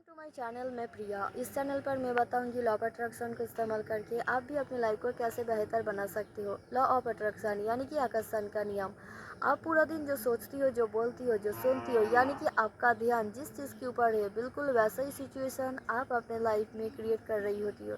To my channel. मैं प्रिया। इस channel पर मैं बताऊंगी लॉ ऑफ अट्रैक्शन को इस्तेमाल करके आप भी अपनी लाइफ को कैसे बेहतर बना सकते हो। लॉ ऑफ अट्रैक्शन यानी कि आकर्षण का नियम। आप पूरा दिन जो सोचती हो, जो बोलती हो, जो सुनती हो, यानी कि आपका ध्यान जिस चीज़ के ऊपर है, बिल्कुल वैसा ही सिचुएशन आप अपने लाइफ में क्रिएट कर रही होती हो।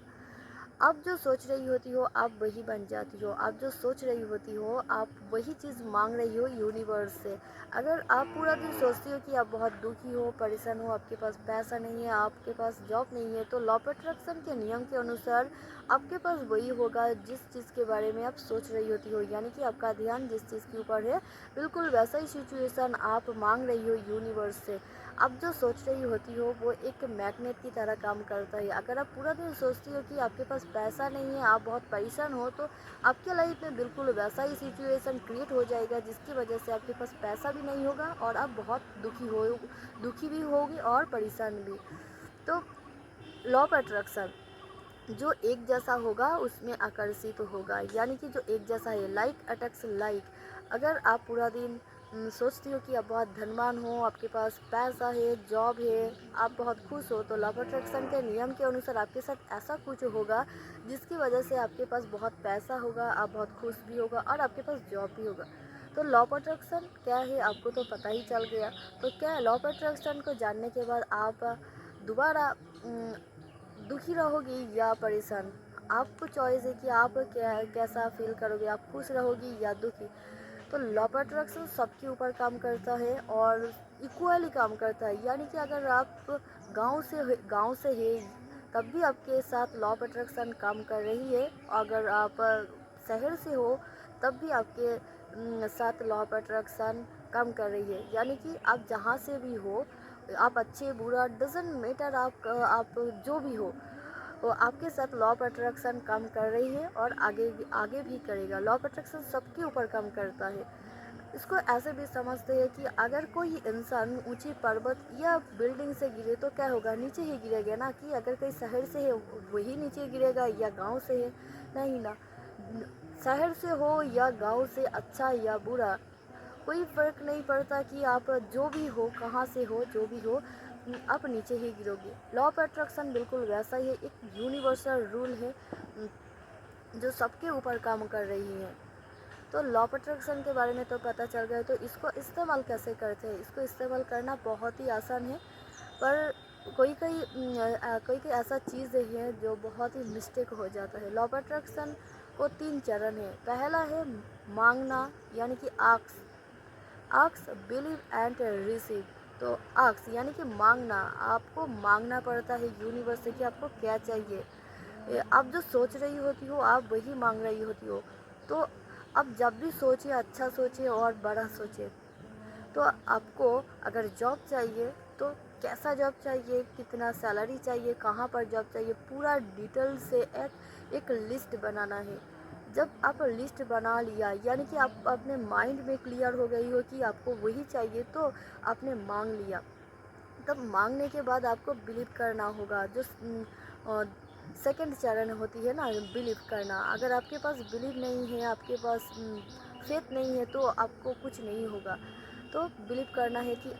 आप जो सोच रही होती हो आप वही बन जाती हो। आप जो सोच रही होती हो आप वही चीज़ मांग रही हो यूनिवर्स से। अगर आप पूरा दिन सोचती हो कि आप बहुत दुखी हो, परेशान हो, आपके पास पैसा नहीं है, आपके पास जॉब नहीं है, तो लॉ ऑफ अट्रैक्शन के नियम के अनुसार आपके पास वही होगा जिस चीज़ के बारे में आप सोच रही होती हो। यानी कि आपका ध्यान जिस चीज़ के ऊपर है, बिल्कुल वैसा ही सिचुएशन आप मांग रही हो यूनिवर्स से। आप जो सोच रही होती हो वो एक मैग्नेट की तरह काम करता है। अगर आप पूरा दिन सोचती हो कि आपके पास पैसा नहीं है, आप बहुत परेशान हो, तो आपके लाइफ में बिल्कुल वैसा ही सिचुएशन क्रिएट हो जाएगा जिसकी वजह से आपके पास पैसा भी नहीं होगा और आप बहुत दुखी भी होगी और परेशान भी। तो लॉ ऑफ अट्रैक्शन जो एक जैसा होगा उसमें आकर्षित होगा। यानी कि जो एक जैसा है, लाइक अटैक्स लाइक। अगर आप पूरा दिन सोचती हो कि आप बहुत धनवान हो, आपके पास पैसा है, जॉब है, आप बहुत खुश हो, तो लॉ ऑफ अट्रैक्शन के नियम के अनुसार आपके साथ ऐसा कुछ होगा जिसकी वजह से आपके पास बहुत पैसा होगा, आप बहुत खुश भी होगा और आपके पास जॉब भी होगा। तो लॉ ऑफ अट्रैक्शन क्या है आपको तो पता ही चल गया। तो क्या है, लॉ ऑफ अट्रैक्शन को जानने के बाद आप दोबारा दुखी रहोगी या परेशान, आपको चॉइस है कि आप कैसा फील करोगे, आप खुश रहोगी या दुखी। तो लॉ ऑफ अट्रैक्शन सबके ऊपर काम करता है और इक्वली काम करता है। यानी कि अगर आप गांव से है तब भी आपके साथ लॉ ऑफ अट्रैक्शन काम कर रही है। अगर आप शहर से हो तब भी आपके साथ लॉ ऑफ अट्रैक्शन काम कर रही है। यानी कि आप जहाँ से भी हो, आप अच्छे बुरा डजेंट मैटर, आप जो भी हो, वो आपके साथ लॉ ऑफ अट्रैक्शन काम कर रही है और आगे आगे भी करेगा। लॉ ऑफ अट्रैक्शन सबके ऊपर काम करता है। इसको ऐसे भी समझते हैं कि अगर कोई इंसान ऊंची पर्वत या बिल्डिंग से गिरे तो क्या होगा, नीचे ही गिरेगा ना। कि अगर कोई शहर से है वही नीचे गिरेगा या गांव से है, नहीं ना। शहर से हो या गांव से, अच्छा या बुरा, कोई फ़र्क नहीं पड़ता कि आप जो भी हो, कहाँ से हो, जो भी हो, आप नीचे ही गिरोगे। लॉ ऑफ अट्रैक्शन बिल्कुल वैसा ही है, एक यूनिवर्सल रूल है जो सबके ऊपर काम कर रही है। तो लॉ ऑफ अट्रैक्शन के बारे में तो पता चल गया। तो इसको इस्तेमाल कैसे करते हैं, इसको इस्तेमाल करना बहुत ही आसान है। पर कोई कोई ऐसा चीज़ है जो बहुत ही मिस्टेक हो जाता है। लॉ ऑफ अट्रैक्शन को 3 चरण है। पहला है मांगना, यानी कि आक्स। आक्स, बिलीव एंड रिसीव। तो आक्स यानी कि मांगना, आपको मांगना पड़ता है यूनिवर्स से कि आपको क्या चाहिए। आप जो सोच रही होती हो आप वही मांग रही होती हो। तो आप जब भी सोचिए, अच्छा सोचिए और बड़ा सोचिए। तो आपको अगर जॉब चाहिए तो कैसा जॉब चाहिए, कितना सैलरी चाहिए, कहाँ पर जॉब चाहिए, पूरा डिटेल से एक लिस्ट बनाना है। जब आप लिस्ट बना लिया, यानी कि आप अपने माइंड में क्लियर हो गई हो कि आपको वही चाहिए, तो आपने मांग लिया। तब मांगने के बाद आपको बिलीव करना होगा। जो सेकंड चरण होती है ना, बिलीव करना। अगर आपके पास बिलीव नहीं है, आपके पास फेथ नहीं है, तो आपको कुछ नहीं होगा। तो बिलीव करना है कि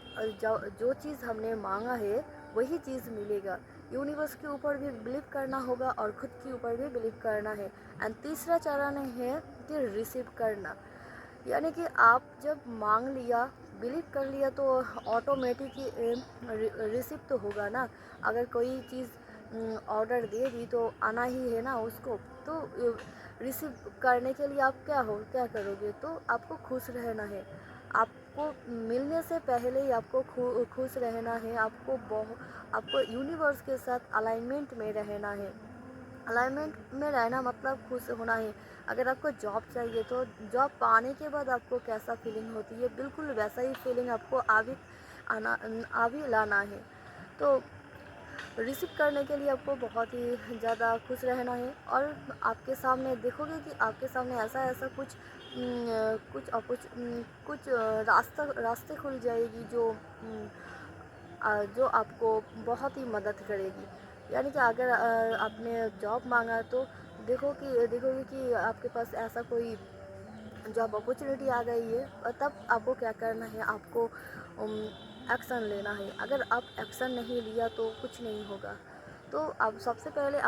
जो चीज़ हमने मांगा है वही चीज़ मिलेगा। यूनिवर्स के ऊपर भी बिलीव करना होगा और खुद के ऊपर भी बिलीव करना है। एंड तीसरा चरण है कि रिसीव करना। यानी कि आप जब मांग लिया, बिलीव कर लिया, तो ऑटोमेटिक ही रिसीव तो होगा ना। अगर कोई चीज़ ऑर्डर दे दी तो आना ही है ना उसको। तो रिसीव करने के लिए आप क्या करोगे, तो आपको खुश रहना है। आपको मिलने से पहले ही आपको खुश रहना है। आपको यूनिवर्स के साथ अलाइनमेंट में रहना है। अलाइनमेंट में रहना मतलब खुश होना है। अगर आपको जॉब चाहिए तो जॉब पाने के बाद आपको कैसा फीलिंग होती है, बिल्कुल वैसा ही फीलिंग आपको आगे लाना है। तो रिसीव करने के लिए आपको बहुत ही ज़्यादा खुश रहना है। और आपके सामने देखोगे कि आपके सामने ऐसा ऐसा कुछ रास्ते खुल जाएगी जो आपको बहुत ही मदद करेगी। यानी कि अगर आपने जॉब मांगा तो देखोगे कि आपके पास ऐसा कोई जॉब अपॉर्चुनिटी आ गई है, और तब आपको क्या करना है, आपको एक्शन लेना है। अगर आप एक्शन नहीं लिया तो कुछ नहीं होगा। तो अब सबसे पहले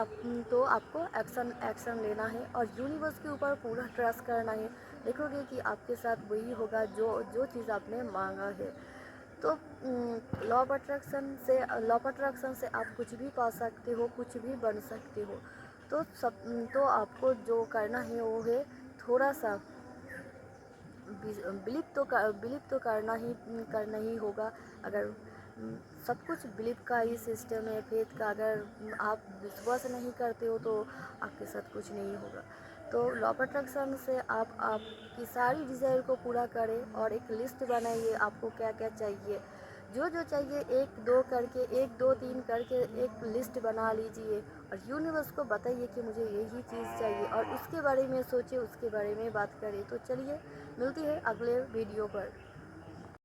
तो आपको एक्शन एक्शन लेना है और यूनिवर्स के ऊपर पूरा ट्रस्ट करना है। देखोगे कि आपके साथ वही होगा जो जो चीज़ आपने मांगा है। तो लॉ ऑफ अट्रैक्शन से आप कुछ भी पा सकते हो, कुछ भी बन सकते हो। तो आपको जो करना है वो है थोड़ा सा बिलीव तो करना ही होगा। अगर सब कुछ बिलीव का ही सिस्टम है, फेथ का। अगर आप विश्वास नहीं करते हो तो आपके साथ कुछ नहीं होगा। तो लॉ ऑफ अट्रैक्शन से आप आपकी सारी डिज़ायर को पूरा करें और एक लिस्ट बनाइए आपको क्या क्या चाहिए। जो जो चाहिए एक दो तीन करके एक लिस्ट बना लीजिए और यूनिवर्स को बताइए कि मुझे यही चीज़ चाहिए और उसके बारे में सोचिए, उसके बारे में बात करें। तो चलिए मिलती है अगले वीडियो पर।